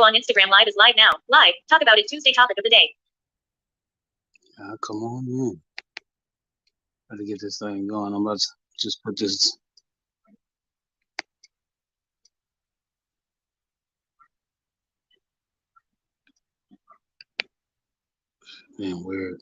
on Instagram Live is live now. Live. Talk about it. Tuesday topic of the day. Come on in. Gotta get this thing going. I'm about to just put this. Man, weird.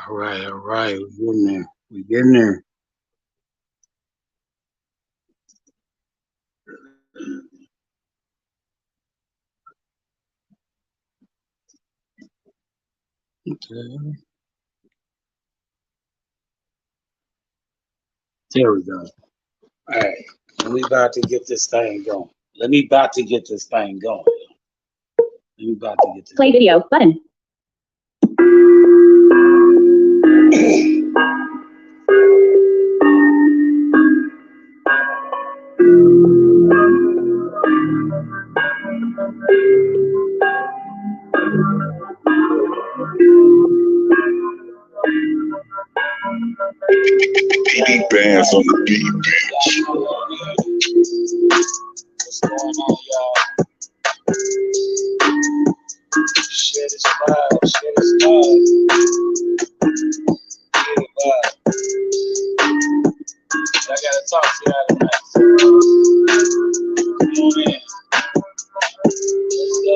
All right, we're getting there. We're getting there. Okay. There we go. All right. We about to get this thing going. Let me about to get this thing going. Let me about to get this. Play video button. Beat bands on the beat, bitch. What's going on, y'all? Shit is live. Shit is live. Get it live. I gotta talk to y'all tonight. Come on in. Let's go.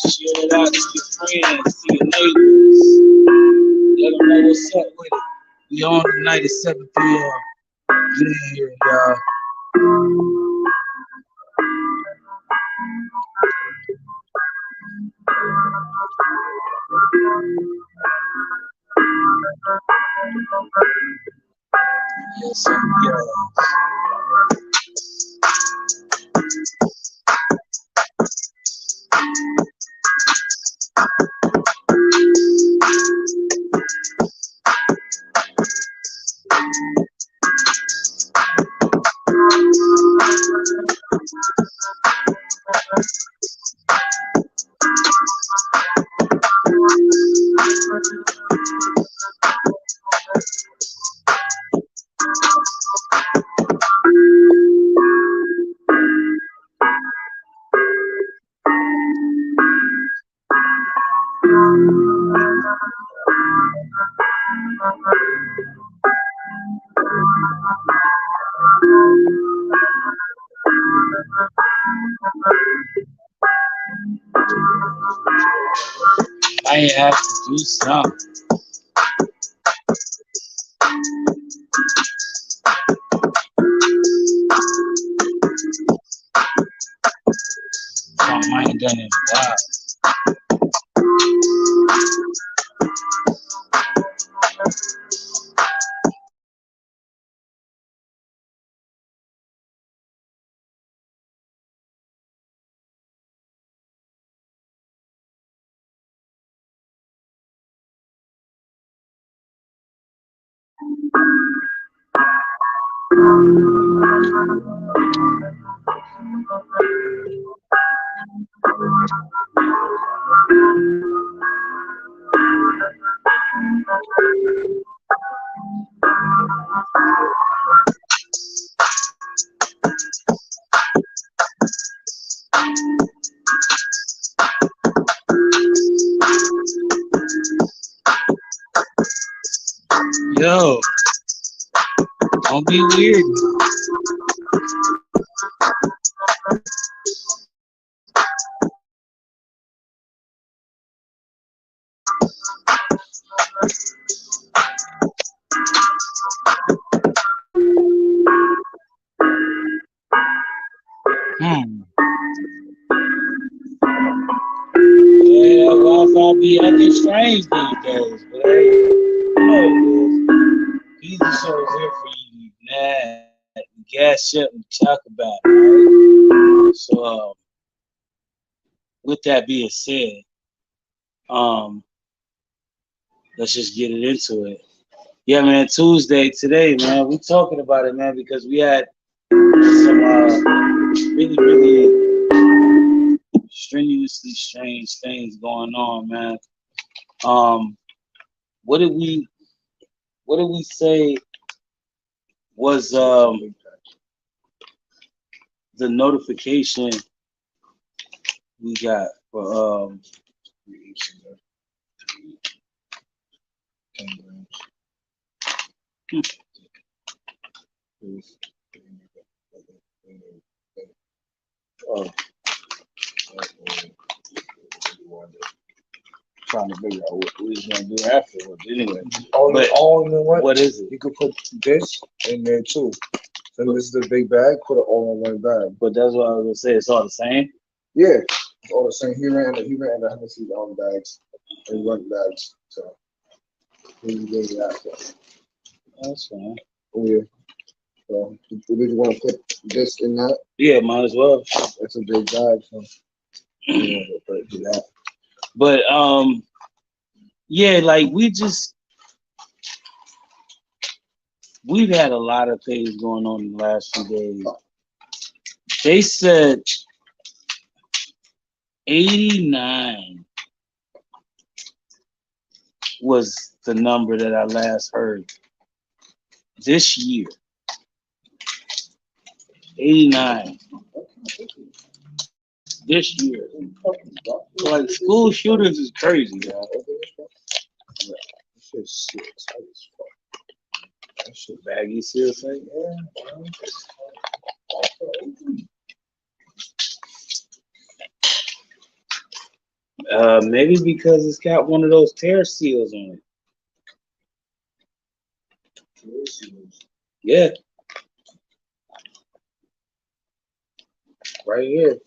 Share it out to your friends, to your neighbors. Let them know what's up with it. We on tonight at 7 p.m. Get in here, y'all. Yes, yes. I ain't have to do something. Something I ain't done in a while. Yo, don't be weird. Yeah, Wi-Fi be acting strange these days, but hey, you know it is. Easy shows here for you, man. Gas shit and talk about it, right? So, with that being said, let's just get it into it. Yeah, man, Tuesday today, man. We talking about it, man, because we had some really, really strenuously strange things going on, man. What did we say was the notification we got for trying to figure out what we was gonna do afterwards. Anyway, all in one. What is it? You could put this in there too. So this is the big bag. Put it all in one bag. But that's what I was gonna say. It's all the same. Yeah, it's all the same. He ran the Hennessy on bags and run bags. So he gave it after. That's fine. Oh yeah. So did you want to put this in that? Yeah, might as well. That's a big bag. So yeah, do that. But yeah, like we've had a lot of things going on in the last few days. They said 89 was the number that I last heard this year. 89 this year. Like school shootings is crazy, y'all. That shit baggy, seriously. Maybe because it's got one of those tear seals on it. Yeah. Right here.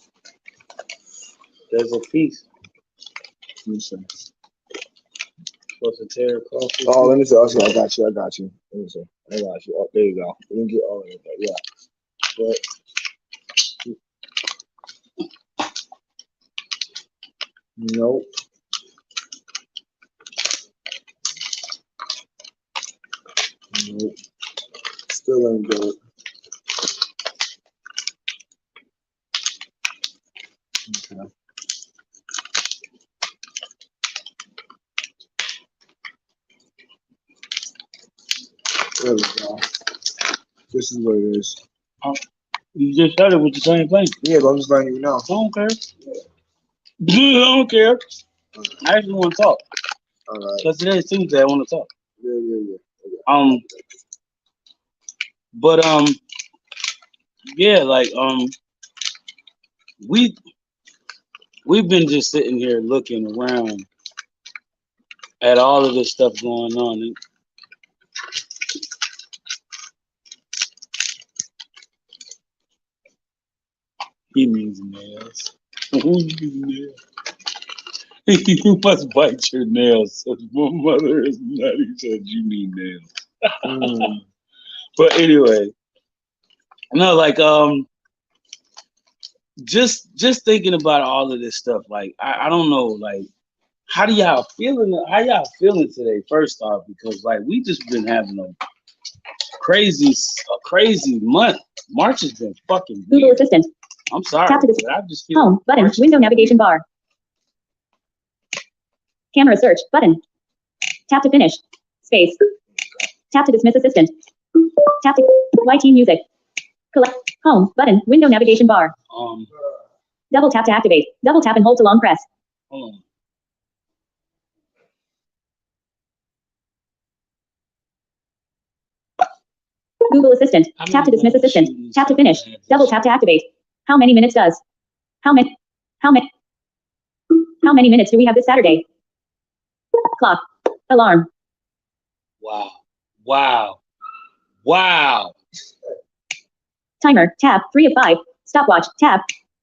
There's a piece. Supposed to tear across. Oh, let me see. Oh, I got you. Let me see. I got you. Oh, there you go. You can get all of it. Yeah. But nope. Nope. Still ain't good. Okay. There we go. This is what it is. You just started with the same thing. Yeah, but I'm just letting you know. I don't care. I don't care. I actually want to talk. All right. Because today's Tuesday, I want to talk. Yeah. But yeah, like we've been just sitting here looking around at all of this stuff going on. And he means nails. You must bite your nails. So my mother is nutty, said you need nails. But anyway, no, like just thinking about all of this stuff, like I don't know, like how y'all feeling today, first off, because like we just been having a crazy month. March has been fucking weird. Google Assistant. I'm sorry, Tap to this. but I just feel Home button. March Window navigation bar. Camera search button. Tap to finish. Space. Tap to dismiss assistant. Tap to YT music. Collect. Home button. Window navigation bar. Double tap to activate. Double tap and hold to long press. hold on. Google Assistant. Tap to dismiss assistant. Tap to finish. Double tap to activate. How many minutes does? How many minutes do we have this Saturday? Clock. Alarm. Wow. Timer. Tab. 3 of 5. Stopwatch. Tab.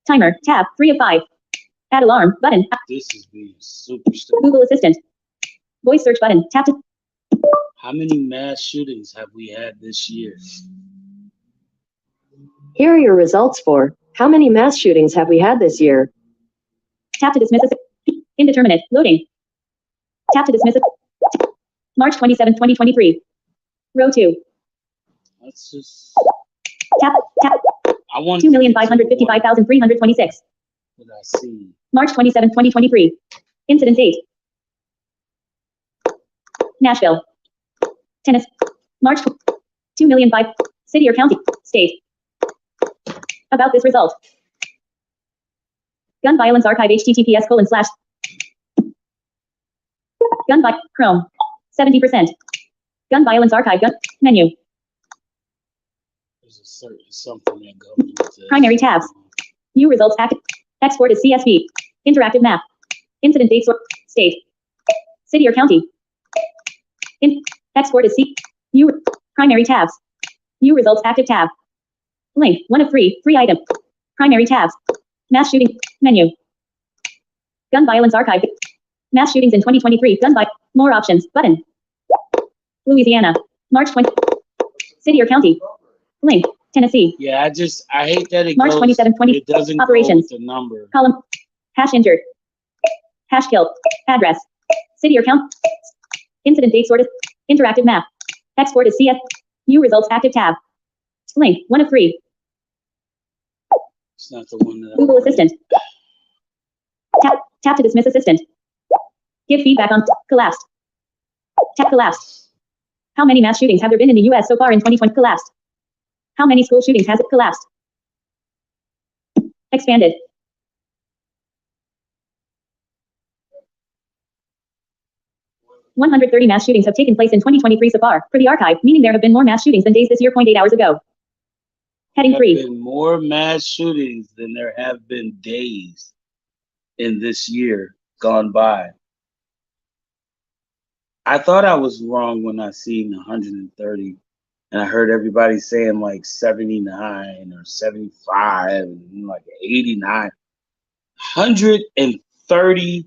Timer. Tab. 3 of 5. Add alarm. Button. This is being super stupid. Google Assistant. Voice search button. Tap to. How many mass shootings have we had this year? Here are your results for how many mass shootings have we had this year? Tap to dismiss. Indeterminate. Loading. Tap to dismiss. March 27, 2023. Row 2. Let's just. Tap. I want 2,555,326. What I see. March 27, 2023. Incident date. Nashville. Tennessee. March 2,005,000. City or county. State. About this result. Gun violence archive https:/. Gun vi Chrome. 70%. Gun violence archive gun menu. There's a certain something that goes with this. Primary tabs. View results active. Export as CSV. Interactive map. Incident date sort. State. City or county. Export as C. View. Primary tabs. View results active tab. Link. 1 of 3. 3 item. Primary tabs. Mass shooting. Menu. Gun violence archive. Mass shootings in 2023. Gun by. More options. Button. Louisiana. March 20. City or county. Link. Tennessee. Yeah, I hate that it March goes, 27, 20. it doesn't Operations. go with the number. Column. Hash injured. Hash killed. Address. City or county. Incident date sorted. Interactive map. Export as CF. View results active tab. Link. 1 of 3. It's not the one that Google Assistant. Tap to dismiss assistant. Give feedback on collapsed. Tap collapsed. How many mass shootings have there been in the U.S. so far in 2020? Collapsed. How many school shootings has it collapsed? Expanded. "130 mass shootings have taken place in 2023 so far, per the archive, meaning there have been more mass shootings than days this year. 8 hours ago. Heading There 3. have been more mass shootings than there have been days in this year gone by. I thought I was wrong when I seen 130, and I heard everybody saying like 79 or 75 and like 89. 130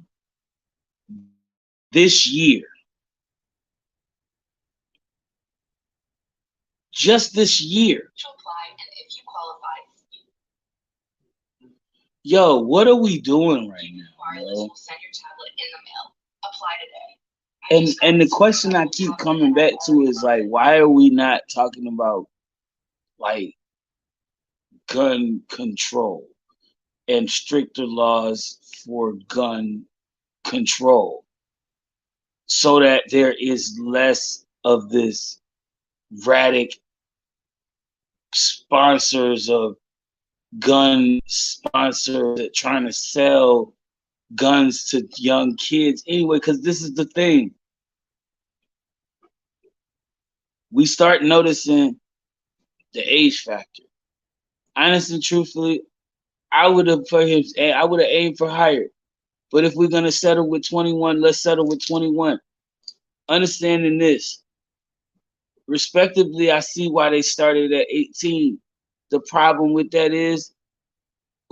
this year. Just this year. To apply, and if you qualify, Yo, what are we doing right now? wireless will send your tablet in the mail. Apply today. And the question I keep coming back to is like, why are we not talking about like gun control and stricter laws for gun control so that there is less of this erratic sponsors of gun sponsors that trying to sell guns to young kids anyway, because this is the thing. We start noticing the age factor. Honestly and truthfully, I would have aimed for higher. But if we're gonna settle with 21, let's settle with 21. Understanding this, respectively, I see why they started at 18. The problem with that is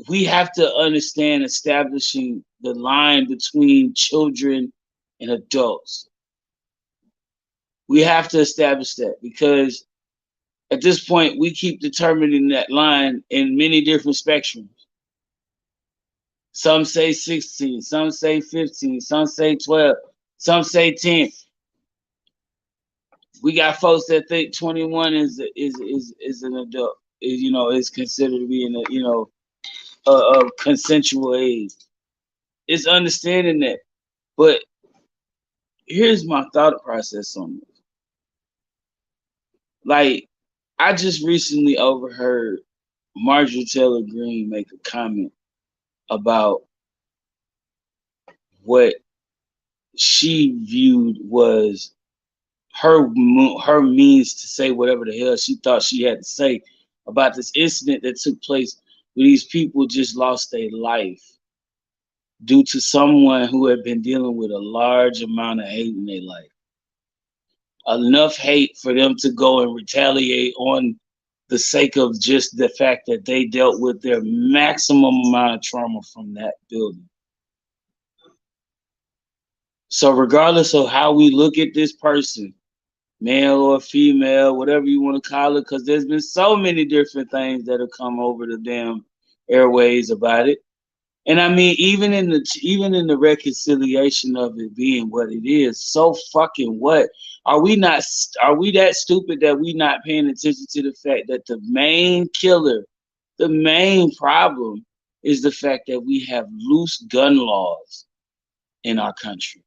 we have to understand establishing the line between children and adults. We have to establish that because at this point, we keep determining that line in many different spectrums. Some say 16, some say 15, some say 12, some say 10. We got folks that think 21 is an adult, is considered to be a consensual age. It's understanding that. But here's my thought process on this. Like, I just recently overheard Marjorie Taylor Greene make a comment about what she viewed was her means to say whatever the hell she thought she had to say about this incident that took place where these people just lost their life due to someone who had been dealing with a large amount of hate in their life. Enough hate for them to go and retaliate on the sake of just the fact that they dealt with their maximum amount of trauma from that building. So regardless of how we look at this person, male or female, whatever you want to call it, because there's been so many different things that have come over the damn airways about it. And I mean, even in the reconciliation of it being what it is, so fucking what? Are we not? Are we that stupid that we not paying attention to the fact that the main killer, the main problem, is the fact that we have loose gun laws in our country.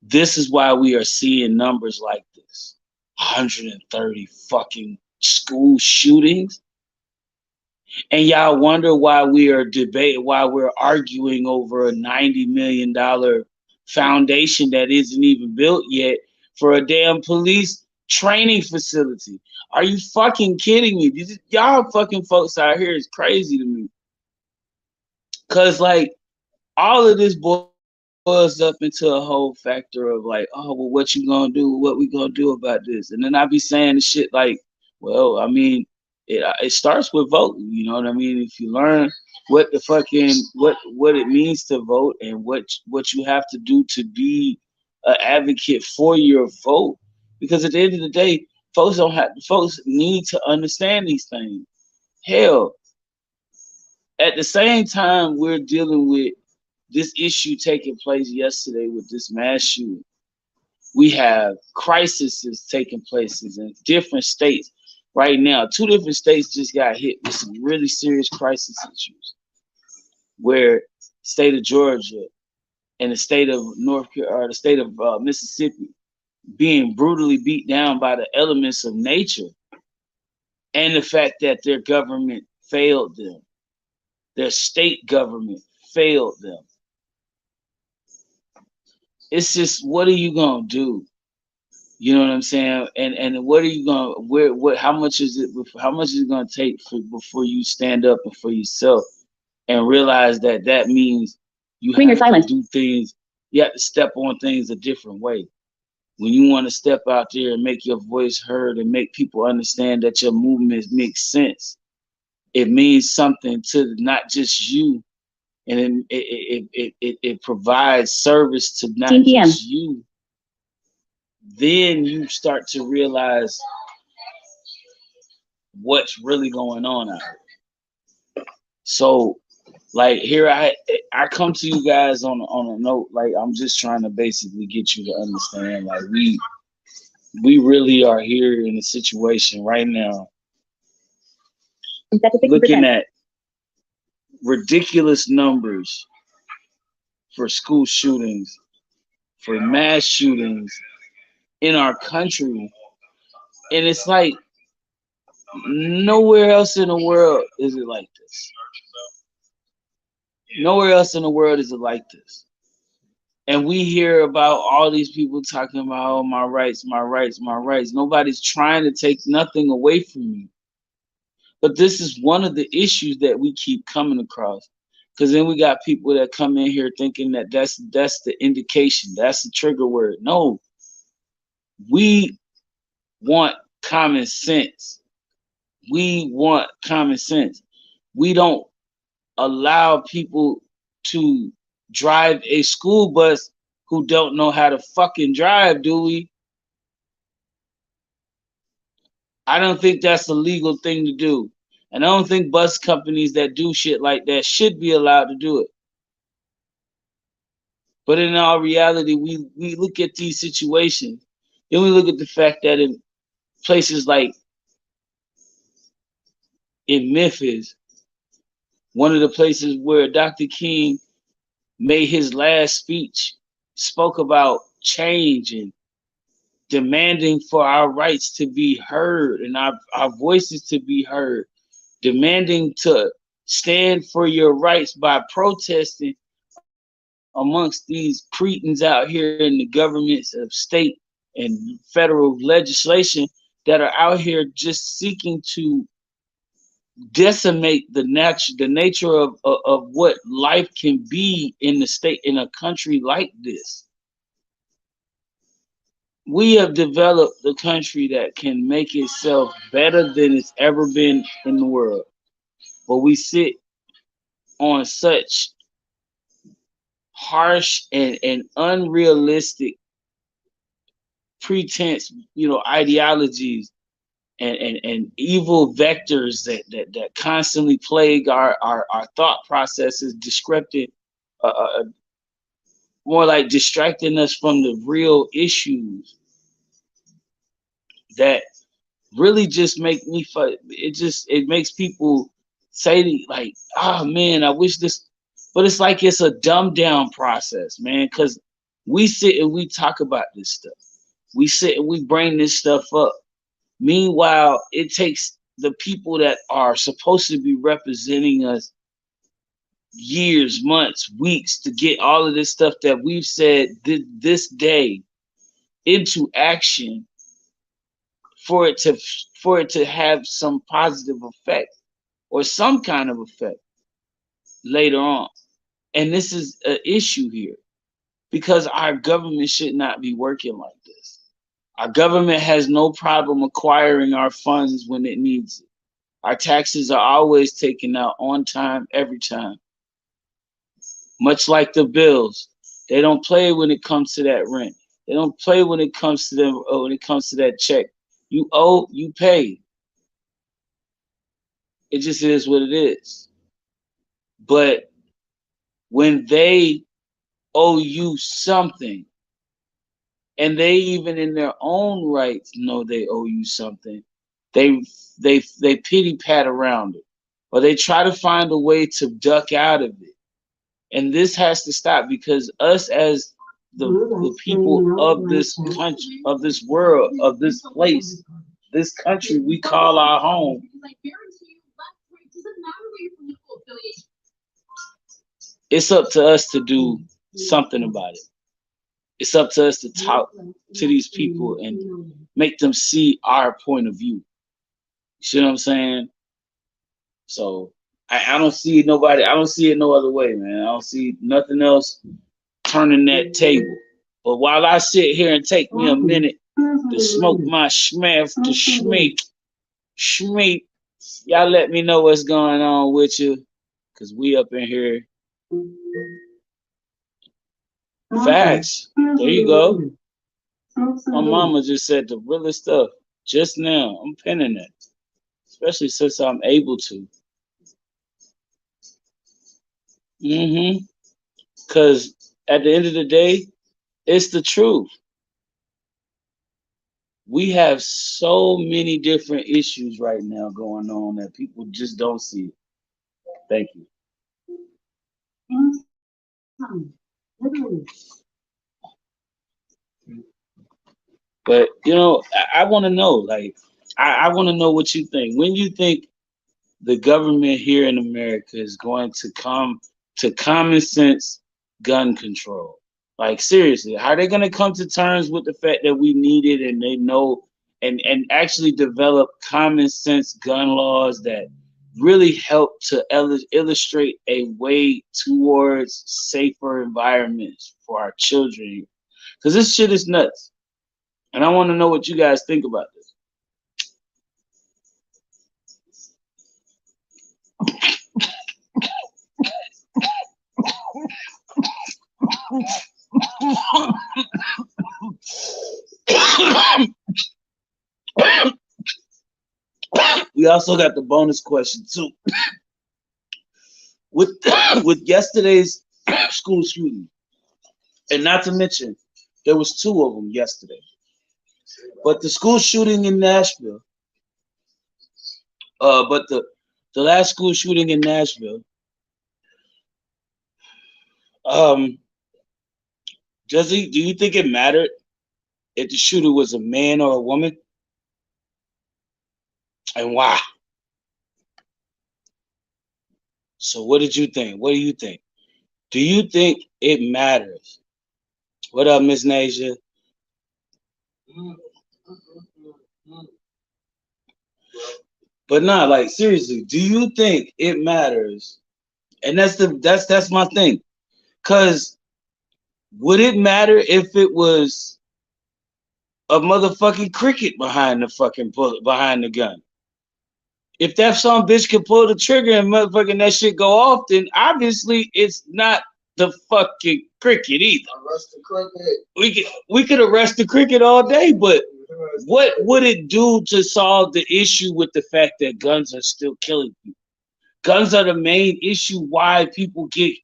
This is why we are seeing numbers like this: 130 fucking school shootings. And y'all wonder why we are why we're arguing over a $90 million foundation that isn't even built yet for a damn police training facility. Are you fucking kidding me? Y'all fucking folks out here is crazy to me. Cause like all of this boils up into a whole factor of like, oh well, what you gonna do? What we gonna do about this? And then I be saying the shit like, well, I mean, it starts with voting. You know what I mean? If you learn what the fucking what it means to vote and what you have to do to be an advocate for your vote, because at the end of the day, folks need to understand these things. Hell, at the same time we're dealing with this issue taking place yesterday with this mass shooting, we have crises taking places in different states right now. Two different states just got hit with some really serious crisis issues, where state of Georgia and the state of the state of Mississippi being brutally beat down by the elements of nature, and the fact that their government failed them, their state government failed them. It's just, what are you gonna do? You know what I'm saying? And what are you gonna how much is it gonna take before you stand up and for yourself and realize that means you Ringer have to silent. do things, you have to step on things a different way. When you want to step out there and make your voice heard and make people understand that your movement makes sense, it means something to not just you, and it provides service to not 10 p.m. just you. Then you start to realize what's really going on out here. So, like, here I come to you guys on a note, like, I'm just trying to basically get you to understand, like, we really are here in a situation right now, looking at ridiculous numbers for school shootings, for mass shootings in our country, and it's like nowhere else in the world is it like this. Nowhere else in the world is it like this. And we hear about all these people talking about, oh, my rights, my rights, my rights. Nobody's trying to take nothing away from you. But this is one of the issues that we keep coming across. Because then we got people that come in here thinking that that's the indication, that's the trigger word. No, we want common sense. We want common sense. We don't allow people to drive a school bus who don't know how to fucking drive, do we? I don't think that's a legal thing to do. And I don't think bus companies that do shit like that should be allowed to do it. But in all reality, we look at these situations, then we look at the fact that in places like in Memphis, one of the places where Dr. King made his last speech, spoke about change and demanding for our rights to be heard and our voices to be heard, demanding to stand for your rights by protesting amongst these cretins out here in the governments of state and federal legislation that are out here just seeking to decimate the nature of what life can be in the state, in a country like this. We have developed a country that can make itself better than it's ever been in the world, but we sit on such harsh and unrealistic pretense, ideologies and evil vectors that constantly plague our thought processes, disrupting, more like distracting us from the real issues that really just make me it makes people say like, oh man, I wish this, but it's like it's a dumbed down process, man, because we sit and we talk about this stuff. We sit and we bring this stuff up. Meanwhile, it takes the people that are supposed to be representing us years, months, weeks to get all of this stuff that we've said this day into action for it to have some positive effect or some kind of effect later on. And this is an issue here because our government should not be working like this. Our government has no problem acquiring our funds when it needs it. Our taxes are always taken out on time, every time. Much like the bills, they don't play when it comes to that rent. They don't play when it comes to them. When it comes to that check, you owe, you pay. It just is what it is. But when they owe you something, and they even in their own rights know they owe you something, they pity pat around it, or they try to find a way to duck out of it. And this has to stop because us as the people of this country, of this world, of this place, this country we call our home, it's up to us to do something about it. It's up to us to talk to these people and make them see our point of view. You see what I'm saying? So I don't see nobody, I don't see it no other way, man. I don't see nothing else turning that table. But while I sit here and take me a minute to smoke my schmeff, to schmeek, y'all let me know what's going on with you, because we up in here. Facts. There you go. My mama just said the realest stuff just now. I'm pinning it, especially since I'm able to. Because at the end of the day, it's the truth. We have so many different issues right now going on that people just don't see. Thank you. But you know, I want to know, like, I want to know what you think. When you think the government here in America is going to come to common sense gun control? Like, seriously, how are they going to come to terms with the fact that we need it, and they know, and actually develop common sense gun laws that really help to illustrate a way towards safer environments for our children? Because this shit is nuts. And I want to know what you guys think about this. We also got the bonus question too. With yesterday's school shooting, and not to mention there was 2 of them yesterday. But the school shooting in Nashville, but the last school shooting in Nashville, Jesse, do you think it mattered if the shooter was a man or a woman? And why? So what did you think? What do you think? Do you think it matters? What up, Miss Nasia? But nah, like, seriously, do you think it matters? And that's my thing. Cause would it matter if it was a motherfucking cricket behind the fucking behind the gun? If that some bitch could pull the trigger and motherfucking that shit go off, then obviously it's not the fucking cricket either. Arrest the cricket. We could arrest the cricket all day, but What would it do to solve the issue with the fact that guns are still killing people? Guns are the main issue why people get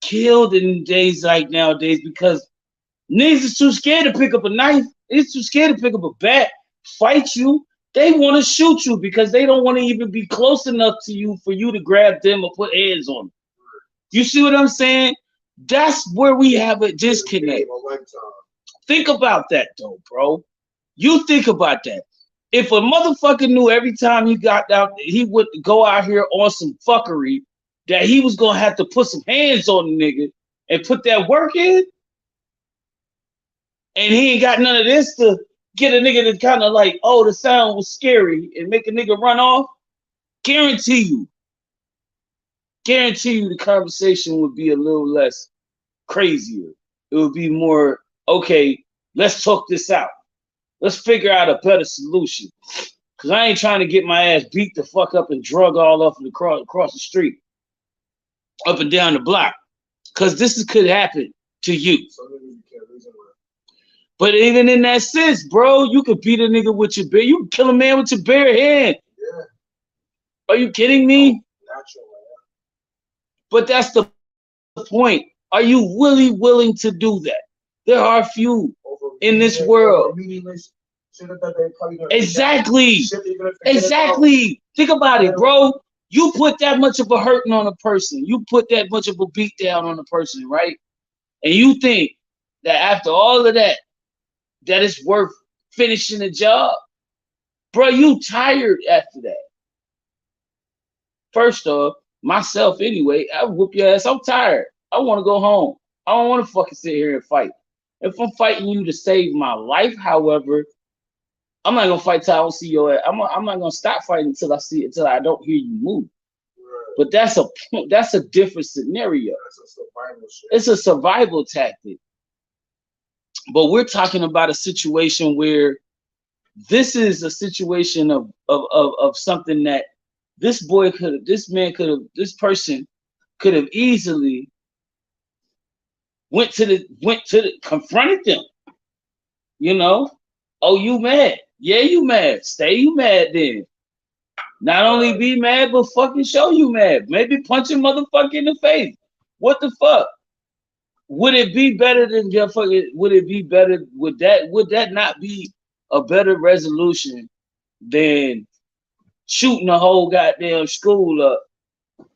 killed in days like nowadays because niggas is too scared to pick up a knife. It's too scared to pick up a bat, fight you. They want to shoot you because they don't want to even be close enough to you for you to grab them or put hands on them. You see what I'm saying? That's where we have a disconnect. Think about that though, bro. You think about that. If a motherfucker knew every time he got out, he would go out here on some fuckery, that he was gonna have to put some hands on the nigga and put that work in, and he ain't got none of this to get a nigga to kind of like, oh, the sound was scary and make a nigga run off, guarantee you the conversation would be a little less crazier. It would be more, okay, let's talk this out. Let's figure out a better solution. Because I ain't trying to get my ass beat the fuck up and drug all off across the street, up and down the block. Because this could happen to you. But even in that sense, bro, you could beat a nigga with your bare, you can kill a man with your bare hand. Yeah. Are you kidding me? But that's the point. Are you really willing to do that? There are few in this world. Exactly. Exactly. Think about it, bro. You put that much of a hurting on a person. You put that much of a beat down on a person, right? And you think that after all of that, that it's worth finishing the job? Bro, you tired after that. First off, myself anyway, I whoop your ass. I'm tired. I want to go home. I don't want to fucking sit here and fight. If I'm fighting you to save my life, however, I'm not gonna fight till I don't see your ass. I'm not gonna stop fighting until I don't hear you move. Right. But that's a different scenario. It's a survival tactic. But we're talking about a situation where this is a situation of something that this person could have easily went to the confronted them. You know, oh, you mad? Yeah, you mad. Stay you mad then. Not only be mad, but fucking show you mad. Maybe punch a motherfucker in the face. What the fuck? Would it be better than just fucking? Would it be better? Would that not be a better resolution than shooting the whole goddamn school up,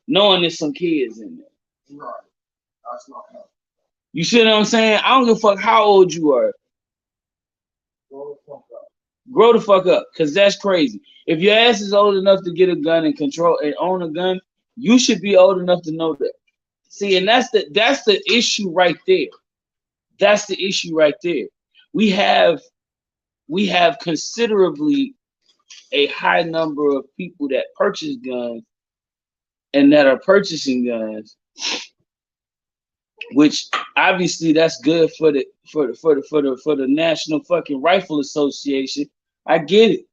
knowing there's some kids in there? Right. That's not happening. You see what I'm saying? I don't give a fuck how old you are. Grow the fuck up, because that's crazy. If your ass is old enough to get a gun and control and own a gun, you should be old enough to know that. See, and that's the issue right there. That's the issue right there. We have considerably a high number of people that purchase guns and that are purchasing guns, which obviously that's good for the National fucking Rifle Association. I get it.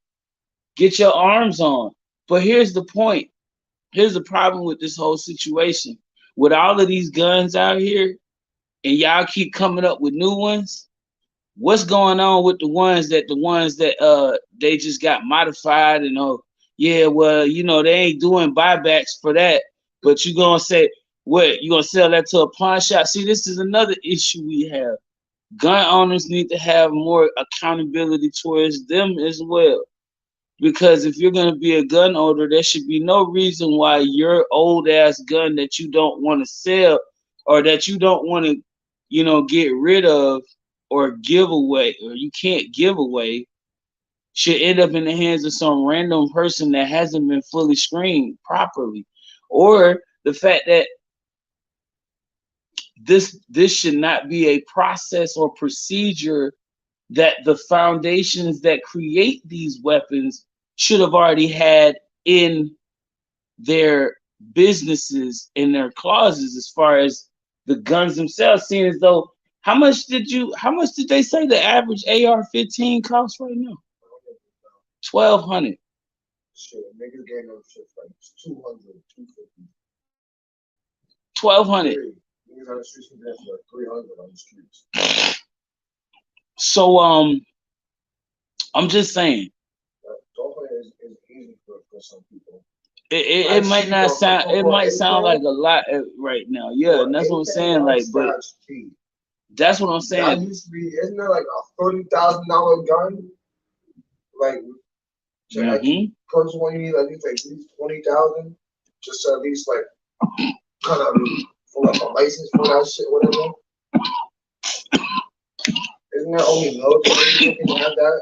Get your arms on. But here's the point. Here's the problem with this whole situation. With all of these guns out here, and y'all keep coming up with new ones, what's going on with the ones that they just got modified and yeah, well, you know, they ain't doing buybacks for that, but you gonna say, what, you gonna sell that to a pawn shop? See, this is another issue we have. Gun owners need to have more accountability towards them as well. Because if you're going to be a gun owner, there should be no reason why your old ass gun that you don't want to sell or that you don't want to, you know, get rid of or give away, or you can't give away, should end up in the hands of some random person that hasn't been fully screened properly. Or the fact that this should not be a process or procedure that the foundations that create these weapons should have already had in their businesses, in their clauses, as far as the guns themselves, seeing as though, how much did they say the average AR-15 costs right now? $1,200. Shit, niggas getting those shit like 200, 250. 1,200. Niggas on the streets can get for 300 on the streets. So I'm just saying. Dolphin is easy for some people. It might not sound. It might sound like a lot right now. Yeah, and that's what I'm saying. Like, but that's what I'm saying. That used to be. Isn't there like a $30,000 gun? Like, purchase one you need at least 20,000, just to at least like kind of for like a license for that shit, whatever. Isn't there only military that can have that?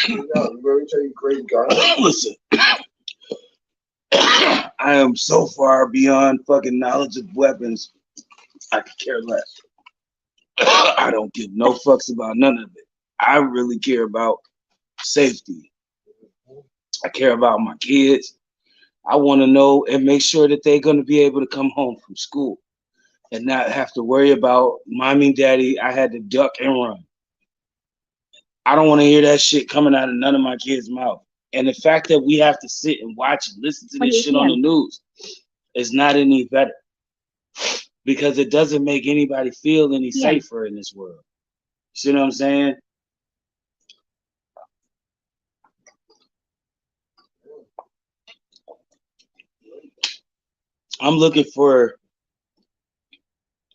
You really tell you great gun. Listen, I am so far beyond fucking knowledge of weapons. I could care less. I don't give no fucks about none of it. I really care about safety. I care about my kids. I want to know and make sure that they're going to be able to come home from school and not have to worry about mommy and daddy. I had to duck and run. I don't want to hear that shit coming out of none of my kids' mouth. And the fact that we have to sit and watch and listen to this shit on the news is not any better, because it doesn't make anybody feel any safer in this world. See what I'm saying? I'm looking for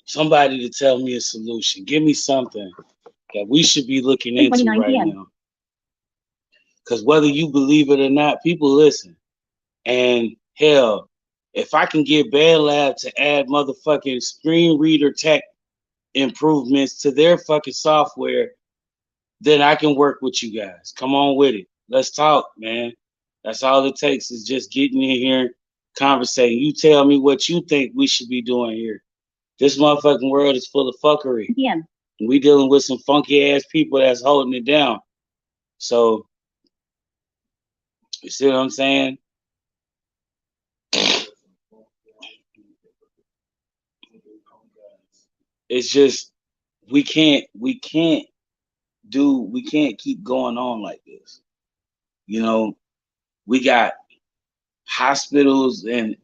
somebody to tell me a solution. Give me something that we should be looking into right now. Because whether you believe it or not, people listen. And hell, if I can get Band Lab to add motherfucking screen reader tech improvements to their fucking software, then I can work with you guys. Come on with it. Let's talk, man. That's all it takes, is just getting in here, conversating. You tell me what you think we should be doing here. This motherfucking world is full of fuckery. Yeah. We dealing with some funky ass people that's holding it down. So, you see what I'm saying? It's just we can't keep going on like this. You know, we got hospitals in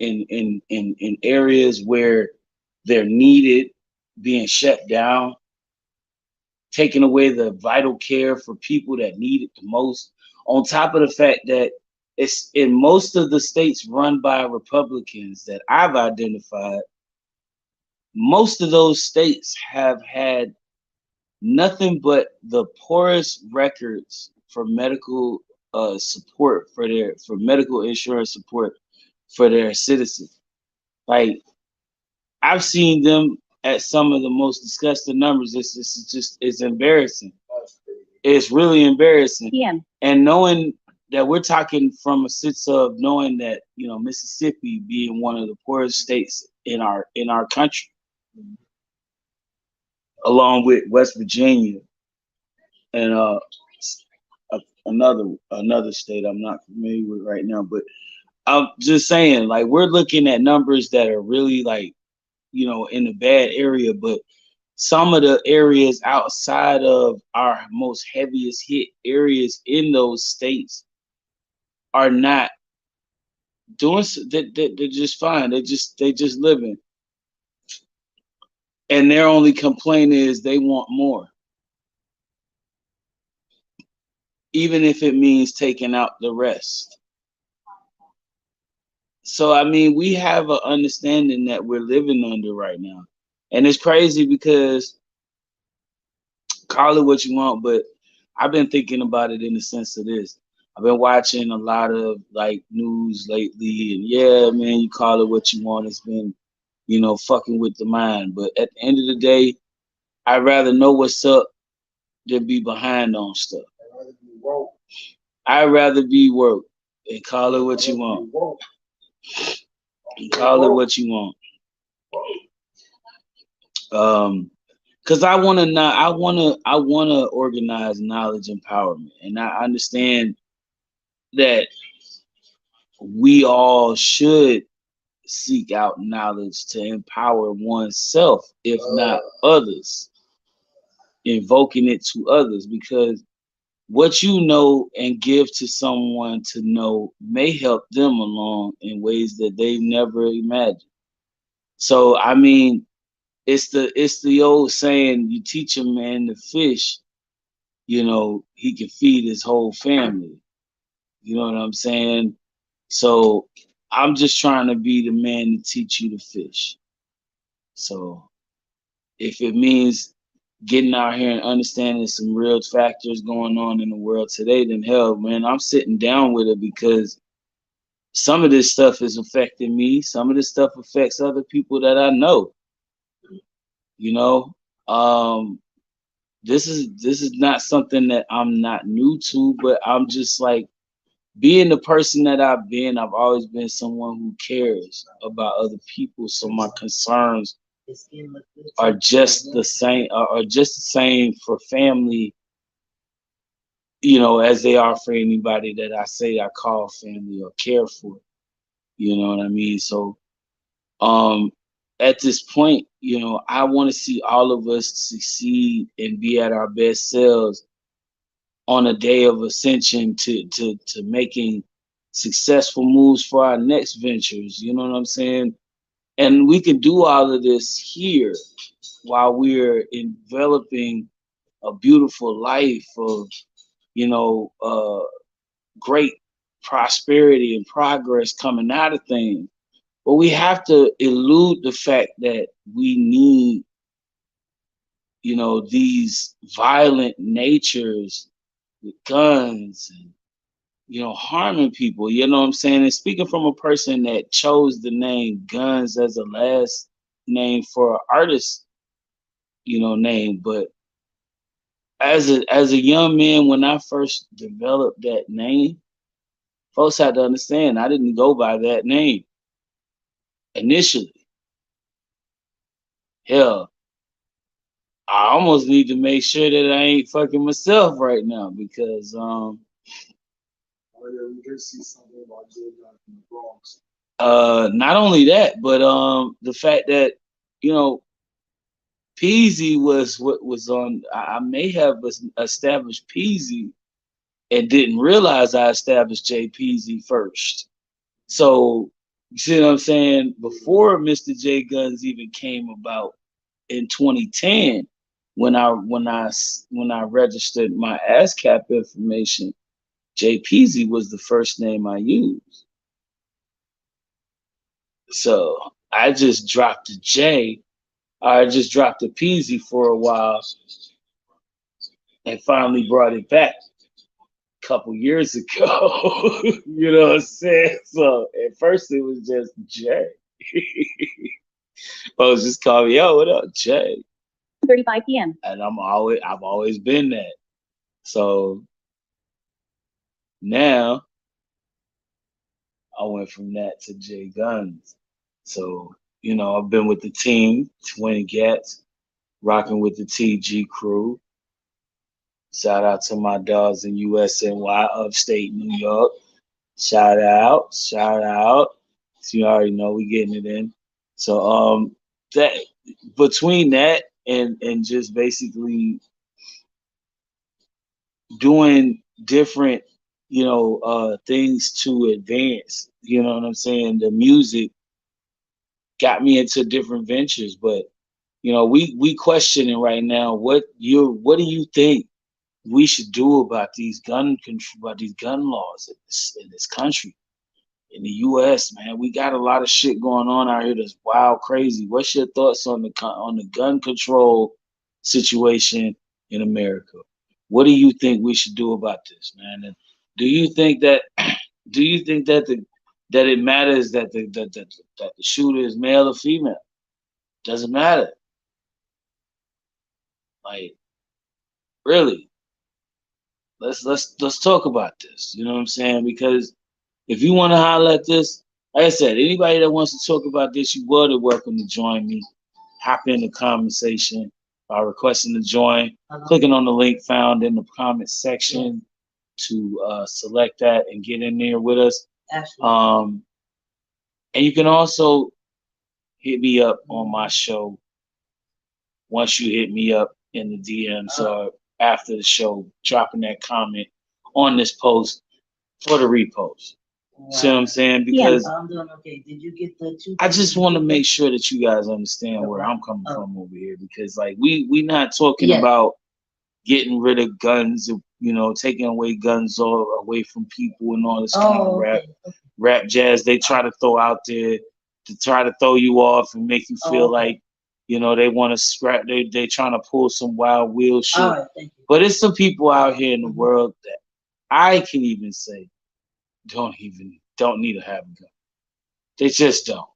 areas where they're needed being shut down, taking away the vital care for people that need it the most. On top of the fact that it's in most of the states run by Republicans that I've identified, most of those states have had nothing but the poorest records for medical support for medical insurance support for their citizens. Like, I've seen them at some of the most disgusting numbers. It's embarrassing. It's really embarrassing. Yeah. And knowing that we're talking from a sense of knowing that, you know, Mississippi being one of the poorest states in our country, along with West Virginia and another state I'm not familiar with right now, but I'm just saying, like, we're looking at numbers that are really, like, you know, in a bad area, but some of the areas outside of our most heaviest hit areas in those states are not doing. They're just fine. They just living, and their only complaint is they want more, even if it means taking out the rest. So, I mean, we have an understanding that we're living under right now. And it's crazy because, call it what you want, but I've been thinking about it in the sense of this. I've been watching a lot of, like, news lately, and yeah, man, you call it what you want. It's been, you know, fucking with the mind. But at the end of the day, I'd rather know what's up than be behind on stuff. I'd rather be woke and call it what you want. Call it what you want. Cause I wanna organize knowledge empowerment, and I understand that we all should seek out knowledge to empower oneself, if not others, invoking it to others, because what you know and give to someone to know may help them along in ways that they've never imagined. So, I mean, it's the old saying, you teach a man to fish, you know, he can feed his whole family. You know what I'm saying? So I'm just trying to be the man to teach you to fish. So if it means getting out here and understanding some real factors going on in the world today, then hell, man, I'm sitting down with it because some of this stuff is affecting me. Some of this stuff affects other people that I know. You know, this is not something that I'm not new to, but I'm just like being the person that I've been. I've always been someone who cares about other people, so my concerns are just the same, are just the same for family, you know, as they are for anybody that I say I call family or care for. You know what I mean? So, at this point, you know, I want to see all of us succeed and be at our best selves on a day of ascension to making successful moves for our next ventures. You know what I'm saying? And we can do all of this here while we're enveloping a beautiful life of, you know, great prosperity and progress coming out of things. But we have to elude the fact that we need, you know, these violent natures with guns and, you know, harming people. You know what I'm saying? And speaking from a person that chose the name Gunz as a last name for an artist, you know, name. But as a young man, when I first developed that name, folks had to understand I didn't go by that name initially. Hell, I almost need to make sure that I ain't fucking myself right now because Oh yeah, we did see something about Jay Gunz in the Bronx. not only that, but the fact that, you know, Peasy was what was on. I may have established Peasy and didn't realize I established Jay Peasy first. So you see what I'm saying? Before Mr. J Gunz even came about in 2010, when I registered my ASCAP information, Jay Peasy was the first name I used. So I just dropped the J. I just dropped the Peasy for a while and finally brought it back a couple years ago. You know what I'm saying? So at first it was just J. I was just calling me, yo, what up, Jay? 35 p.m. And I've always been that. So now I went from that to Jay Gunz. So, you know, I've been with the team, 20 Gats, rocking with the TG crew. Shout out to my dogs in USNY, upstate New York. Shout out. So you already know we getting it in. So that between that and just basically doing different, you know, things to advance, you know what I'm saying? The music got me into different ventures, but you know, we questioning right now what do you think we should do about these gun laws in this country, in the U.S. Man, we got a lot of shit going on out here that's wild, crazy. What's your thoughts on the gun control situation in America? What do you think we should do about this, man? And do you think that that it matters that the shooter is male or female? Doesn't matter. Like, really, let's talk about this. You know what I'm saying? Because if you want to holler at this, like I said, anybody that wants to talk about this, you're more than welcome to join me. Hop in the conversation by requesting to join, clicking on the link found in the comment section to select that and get in there with us. And you can also hit me up on my show once you hit me up in the DMs or after the show, dropping that comment on this post for the repost. Wow. See what I'm saying? Because I'm doing okay. Did you get the two? I just want to make sure that you guys understand where I'm coming from over here, because like we not talking about getting rid of guns, you know, taking away guns all away from people and all this kind of rap jazz they try to throw out there to try to throw you off and make you feel like, you know, they want to scrap. They trying to pull some Wild Will shit. All right, thank you. But it's some people out here in the world that I can even say don't need to have a gun. They just don't.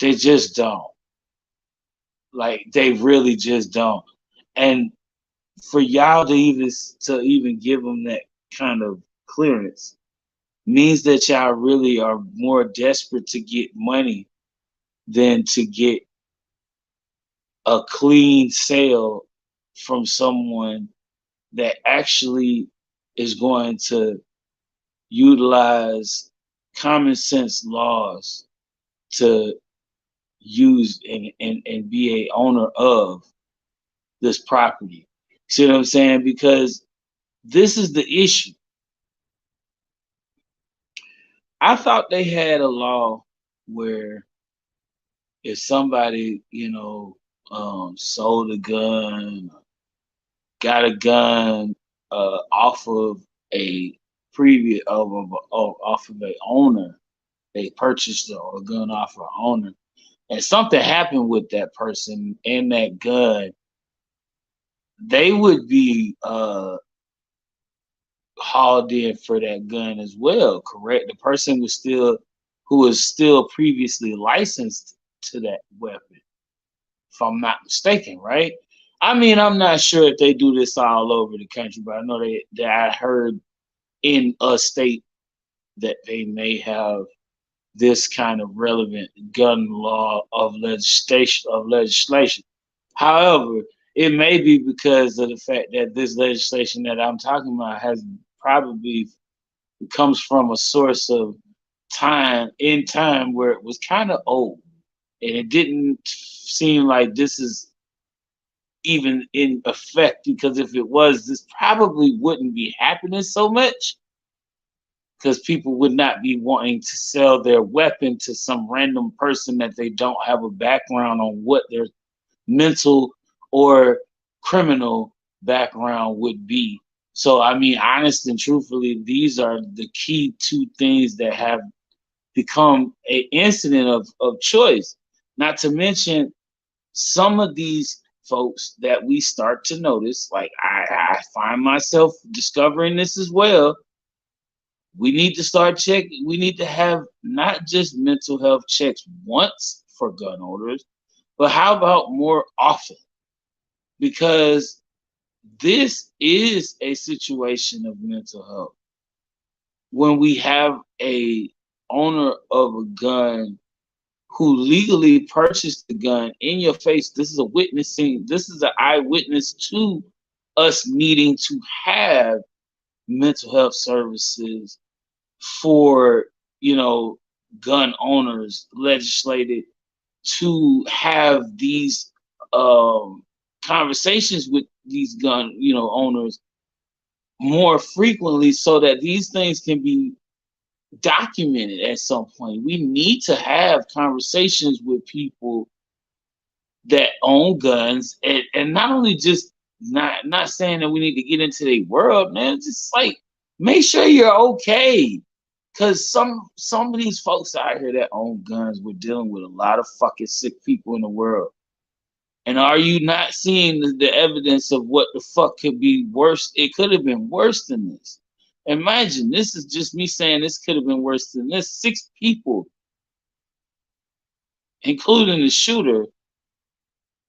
They just don't. Like they really just don't. And for y'all to even give them that kind of clearance means that y'all really are more desperate to get money than to get a clean sale from someone that actually is going to utilize common sense laws to use and be a owner of this property. See what I'm saying? Because this is the issue. I thought they had a law where if somebody, you know, sold a gun, got a gun off of a previous off of a owner, they purchased a gun off of an owner, and something happened with that person and that gun, they would be hauled in for that gun as well, correct? The person who was still previously licensed to that weapon, if I'm not mistaken, right? I mean, I'm not sure if they do this all over the country, but I know that I heard in a state that they may have this kind of relevant gun law of legislation. However, it may be because of the fact that this legislation that I'm talking about comes from a source of time where it was kind of old, and it didn't seem like this is even in effect, because if it was, this probably wouldn't be happening so much, because people would not be wanting to sell their weapon to some random person that they don't have a background on what their mental or criminal background would be. So, I mean, honest and truthfully, these are the key two things that have become an incident of choice. Not to mention some of these folks that we start to notice, like I find myself discovering this as well. We need to start checking. We need to have not just mental health checks once for gun owners, but how about more often? Because this is a situation of mental health. When we have a owner of a gun who legally purchased the gun in your face, this is an eyewitness to us needing to have mental health services for, you know, gun owners, legislated to have these conversations with these gun, you know, owners more frequently, so that these things can be documented at some point. We need to have conversations with people that own guns, and not only just not saying that we need to get into their world, man. Just like make sure you're okay. Cause some of these folks out here that own guns, we're dealing with a lot of fucking sick people in the world. And are you not seeing the evidence of what the fuck could be worse? It could have been worse than this. Imagine, this is just me saying this could have been worse than this. 6 people, including the shooter,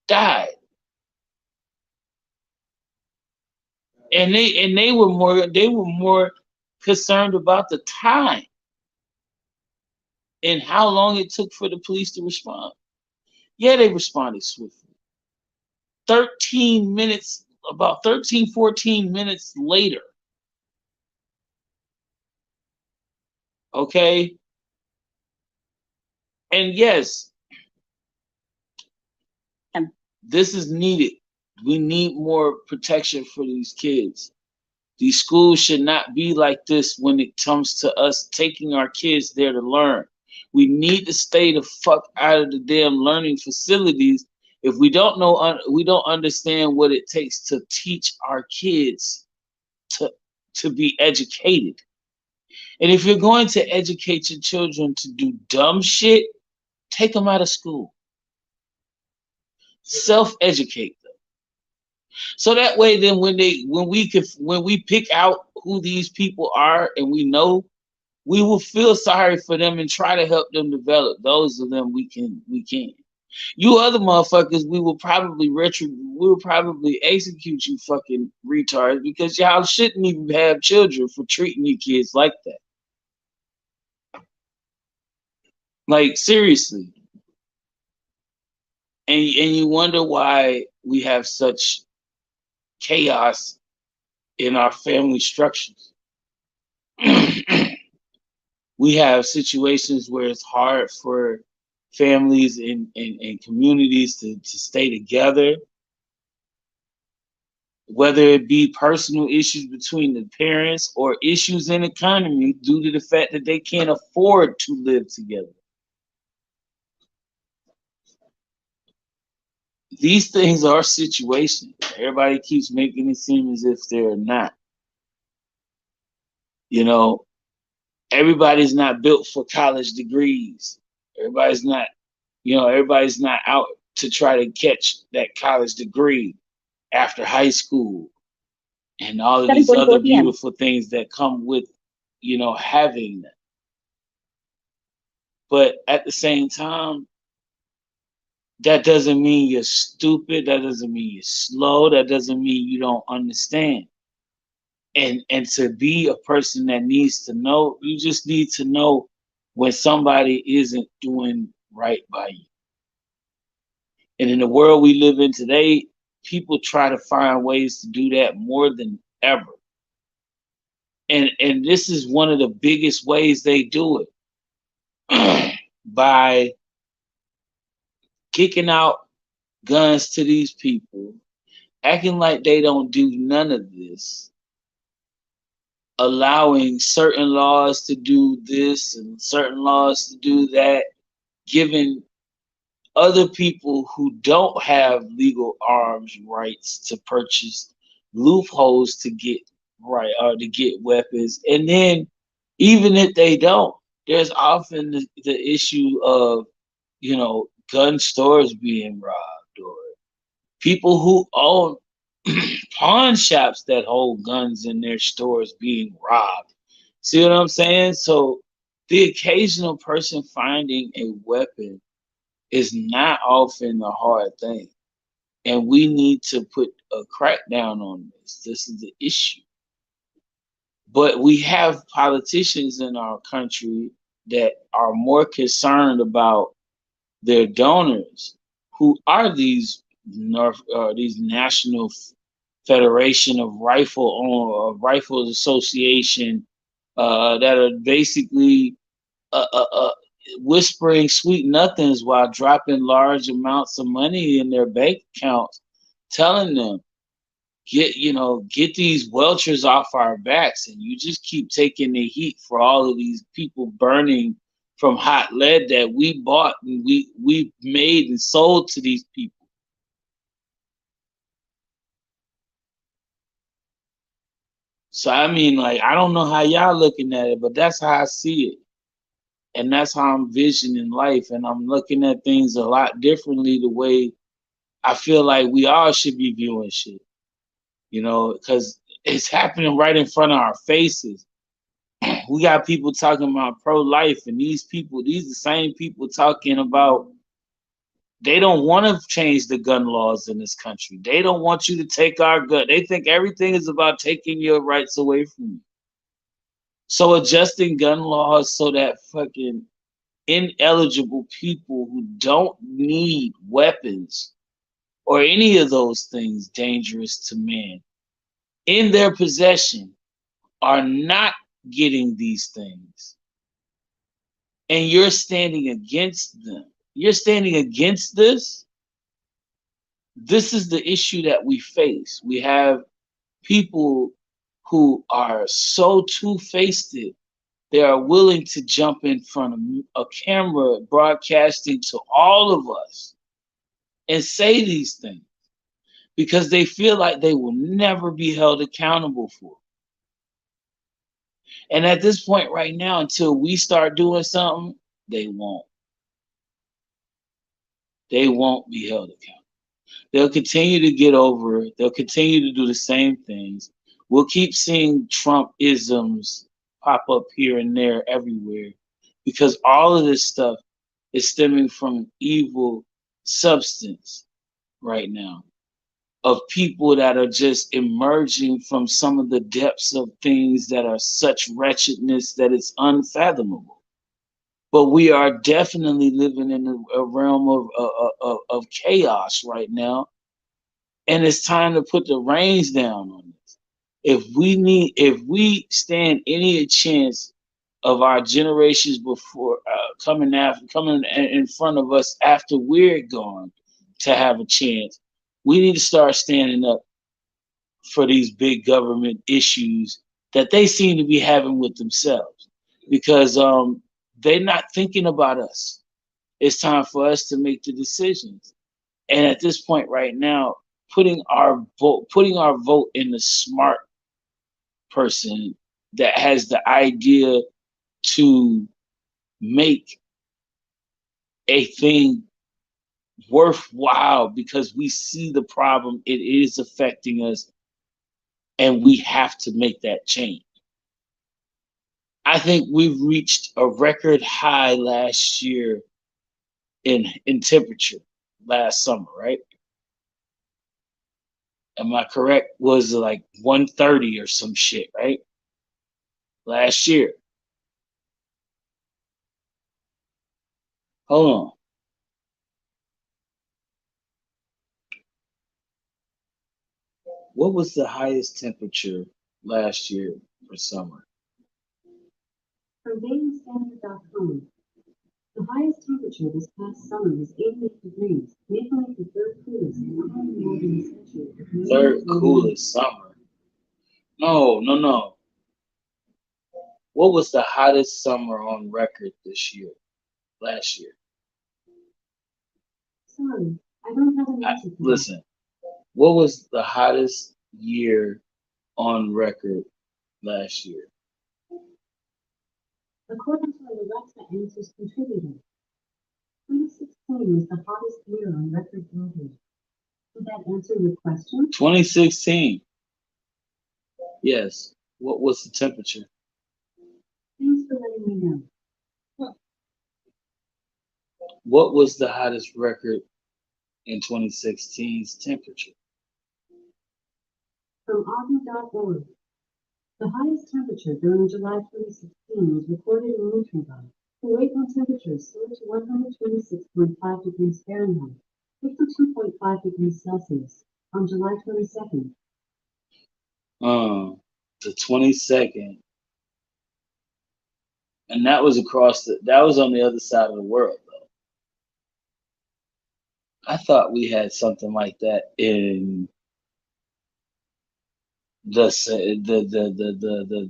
died. And they were more concerned about the time and how long it took for the police to respond. Yeah, they responded swiftly. 13 minutes, about 13, 14 minutes later. Okay? And yes, this is needed. We need more protection for these kids. These schools should not be like this when it comes to us taking our kids there to learn. We need to stay the fuck out of the damn learning facilities If we don't know, we don't understand what it takes to teach our kids to be educated. And if you're going to educate your children to do dumb shit, take them out of school. Self-educate them. So that way, then when we pick out who these people are and we know, we will feel sorry for them and try to help them develop. Those of them we can. You other motherfuckers, we will probably execute you fucking retards because y'all shouldn't even have children for treating your kids like that. Like seriously. And you wonder why we have such chaos in our family structures. We have situations where it's hard for families and communities to stay together, whether it be personal issues between the parents or issues in the economy due to the fact that they can't afford to live together. These things are situations. Everybody keeps making it seem as if they're not. You know, everybody's not built for college degrees. Everybody's not out to try to catch that college degree after high school and all of these other beautiful things that come with, having that. But at the same time, that doesn't mean you're stupid. That doesn't mean you're slow. That doesn't mean you don't understand. And to be a person that needs to know, you just need to know when somebody isn't doing right by you. And in the world we live in today, people try to find ways to do that more than ever. And this is one of the biggest ways they do it. By kicking out guns to these people, acting like they don't do none of this, allowing certain laws to do this and certain laws to do that, giving other people who don't have legal arms rights to purchase loopholes to get to get weapons. And then even if they don't, there's often the issue of, gun stores being robbed or people who own pawn shops that hold guns in their stores being robbed. See what I'm saying? So the occasional person finding a weapon is not often a hard thing. And we need to put a crackdown on this. This is the issue. But we have politicians in our country that are more concerned about their donors, who are these National Federation of Rifles Association that are basically whispering sweet nothings while dropping large amounts of money in their bank accounts, telling them, get these welchers off our backs, and you just keep taking the heat for all of these people burning from hot lead that we bought and we made and sold to these people. So I mean, like, I don't know how y'all looking at it, but that's how I see it. And that's how I'm visioning life. And I'm looking at things a lot differently the way I feel like we all should be viewing shit. Because it's happening right in front of our faces. We got people talking about pro-life, and these are the same people talking about they don't want to change the gun laws in this country. They don't want you to take our gun. They think everything is about taking your rights away from you. So adjusting gun laws so that fucking ineligible people who don't need weapons or any of those things dangerous to man in their possession are not getting these things. And you're standing against them. You're standing against this. This is the issue that we face. We have people who are so two-faced, they are willing to jump in front of a camera broadcasting to all of us and say these things because they feel like they will never be held accountable for. And at this point right now, until we start doing something, they won't. They won't be held accountable. They'll continue to get over it. They'll continue to do the same things. We'll keep seeing Trump isms pop up here and there everywhere because all of this stuff is stemming from evil substance right now of people that are just emerging from some of the depths of things that are such wretchedness that it's unfathomable. But we are definitely living in a realm of chaos right now, and it's time to put the reins down on this. If we stand any chance of our generations before coming in front of us after we're gone to have a chance, we need to start standing up for these big government issues that they seem to be having with themselves, because they're not thinking about us. It's time for us to make the decisions. And at this point right now, putting our vote in the smart person that has the idea to make a thing worthwhile because we see the problem, it is affecting us, and we have to make that change. I think we've reached a record high last year in temperature last summer, right? Am I correct? Was it like 130 or some shit, right? Last year. Hold on. What was the highest temperature last year for summer? From DailyStandard.com, the highest temperature this past summer was 88 degrees, making it the third coolest in more than a century. Third coolest summer? No. What was the hottest summer on record last year? Sorry, I don't have an answer for that. Listen, what was the hottest year on record last year? According to an Alexa Answers contributor, 2016 was the hottest year on record globally. Did that answer your question? 2016. Yes. What was the temperature? Thanks for letting me know. What was the hottest record in 2016's temperature? From Augie.org, the highest temperature during July 2016 was recorded in Newfoundland. The waypoint temperature soared to 126.5 degrees Fahrenheit, 52.5 degrees Celsius, on July 22nd. The 22nd. And that was that was on the other side of the world, though. I thought we had something like that in the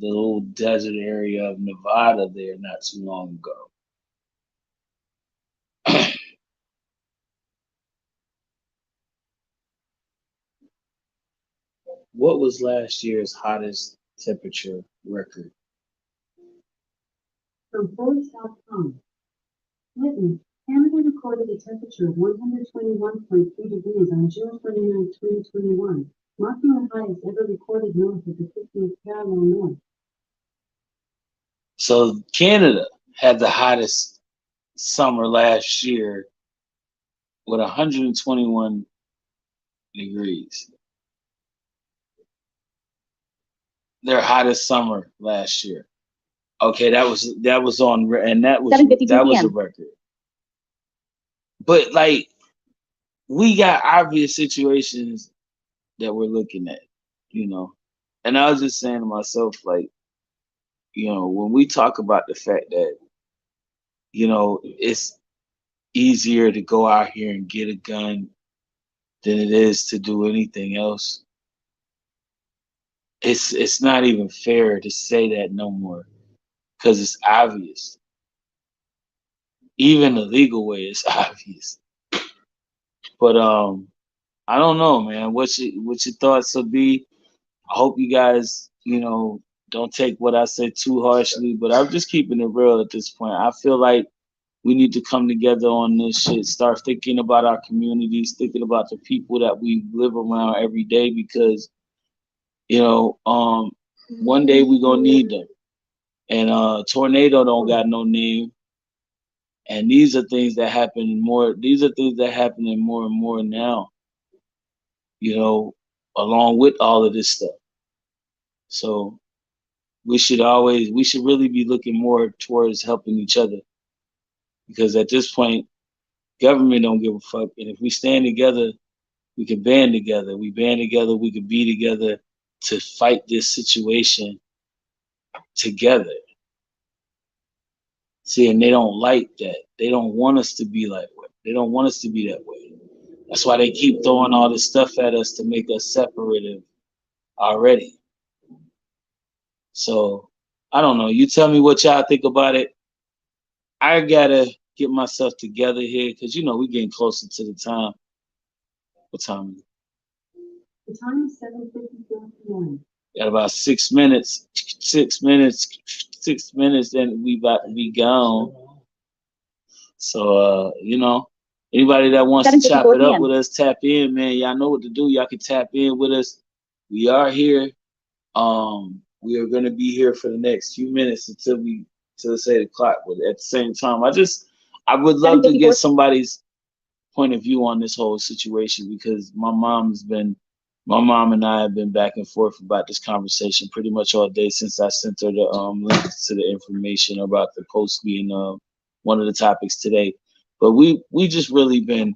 little desert area of Nevada there not too long ago. What was last year's hottest temperature record? From Forbes.com, Lytton, Canada recorded a temperature of 121.3 degrees on June 29, 2021, marking the highest ever recorded north of the 50th parallel north. So Canada had the hottest summer last year with 121 degrees. Their hottest summer last year. Okay, that was on, and that was a record. But like, we got obvious situations that we're looking at, And I was just saying to myself, like, when we talk about the fact that, it's easier to go out here and get a gun than it is to do anything else. It's not even fair to say that no more, because it's obvious. Even the legal way is obvious. But I don't know, man. What's your thoughts will be? I hope you guys, don't take what I say too harshly, but I'm just keeping it real at this point. I feel like we need to come together on this shit, start thinking about our communities, thinking about the people that we live around every day because, you know, um, one day we gonna need them. And tornado don't got no name. And these are things that happen more. These are things that happening more and more now. You know, along with all of this stuff. So we should really be looking more towards helping each other because at this point, government don't give a fuck. And if we stand together, we can band together. We band together, we can be together to fight this situation together. See, and they don't like that. They don't want us to be like that. They don't want us to be that way. That's why they keep throwing all this stuff at us to make us separative already. So I don't know. You tell me what y'all think about it. I gotta get myself together here because we getting closer to the time. What time is it? The time is 7:54 p.m. Got about 6 minutes. 6 minutes. 6 minutes, and we about to be gone. So anybody that wants to chop it up with us, tap in, man. Y'all know what to do. Y'all can tap in with us. We are here. We are gonna be here for the next few minutes until it's 8 o'clock. But at the same time, I would love to get somebody's point of view on this whole situation because my mom and I have been back and forth about this conversation pretty much all day since I sent her the links to the information about the post being one of the topics today. But we just really been.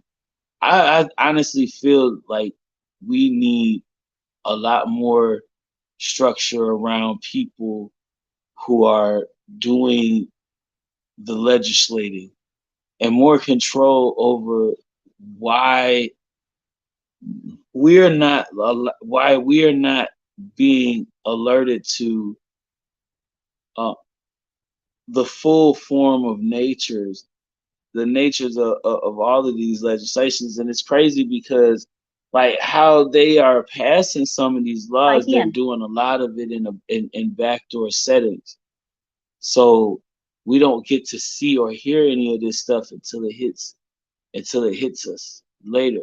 I honestly feel like we need a lot more structure around people who are doing the legislating and more control over why why we are not being alerted to the full form of the natures of all of these legislations. And it's crazy because like how they are passing some of these laws, they're doing a lot of it in backdoor settings. So we don't get to see or hear any of this stuff until it hits us later.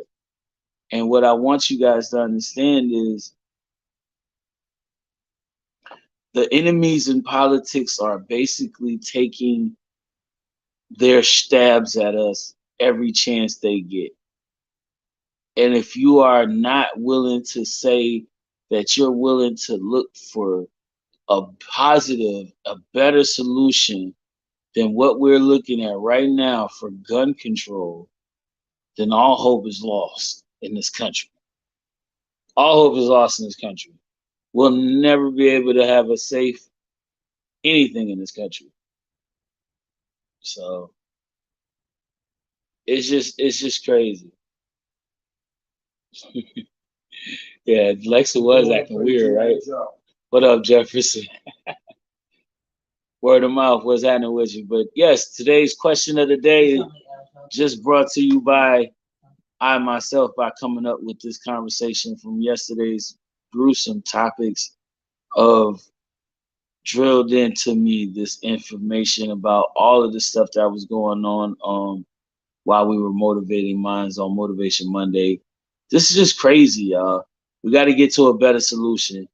And what I want you guys to understand is the enemies in politics are basically taking their stabs at us every chance they get. And if you are not willing to say that you're willing to look for a positive, a better solution than what we're looking at right now for gun control, then all hope is lost in this country. All hope is lost in this country. We'll never be able to have a safe anything in this country. So it's just crazy. Yeah, Lexa was acting weird, right? What up, Jefferson? Word of mouth, what's happening with you? But yes, today's question of the day just brought to you by I myself by coming up with this conversation from yesterday's gruesome topics of drilled into me this information about all of the stuff that was going on while we were motivating minds on Motivation Monday. This is just crazy, y'all. We got to get to a better solution.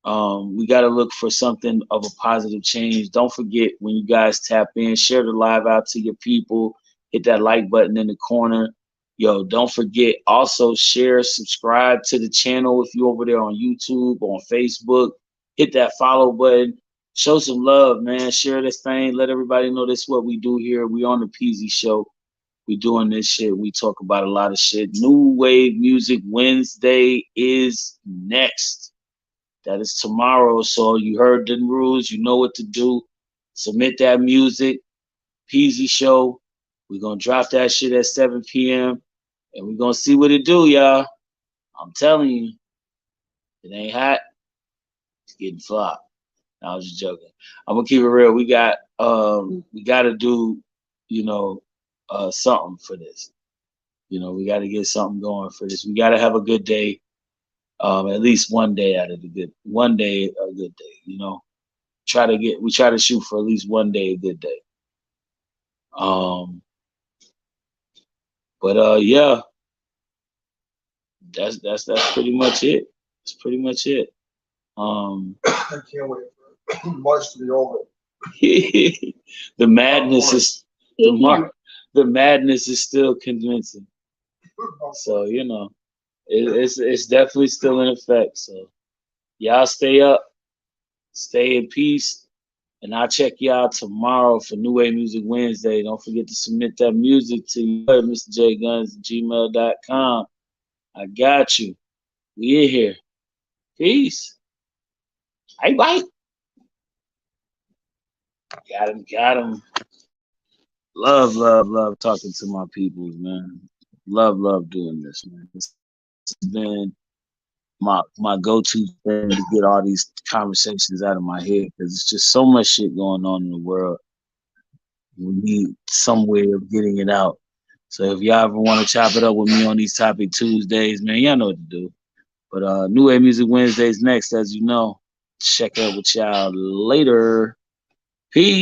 We got to look for something of a positive change. Don't forget when you guys tap in, share the live out to your people, hit that like button in the corner. Yo, don't forget also share, subscribe to the channel if you're over there on YouTube, on Facebook. Hit that follow button. Show some love, man. Share this thing. Let everybody know this is what we do here. We on the Peasy Show. We doing this shit. We talk about a lot of shit. New Wave Music Wednesday is next. That is tomorrow. So you heard the rules. You know what to do. Submit that music. Peasy Show. We're going to drop that shit at 7 p.m. And we're going to see what it do, y'all. I'm telling you. It ain't hot. It's getting flopped. I was just joking. I'm going to keep it real. We got to do, something for this. You know, we got to get something going for this. We got to have a good day. At least one day out of the good, one day a good day. You know, we try to shoot for at least one day a good day. But yeah, that's pretty much it. That's pretty much it. I can't wait for March to be over. The madness is the madness is still convincing. So you know, it's definitely still in effect. So y'all stay up, stay in peace, and I'll check y'all tomorrow for New Wave Music Wednesday. Don't forget to submit that music to Mr. J Gunz at gmail.com. I got you. We in here. Peace. Bye. Got him. Love talking to my peoples, man. Love doing this, man. It's been my go-to thing to get all these conversations out of my head because it's just so much shit going on in the world. We need some way of getting it out. So if y'all ever want to chop it up with me on these Topic Tuesdays, man, y'all know what to do. But New Wave Music Wednesdays next, as you know. Check out with y'all later. Peace.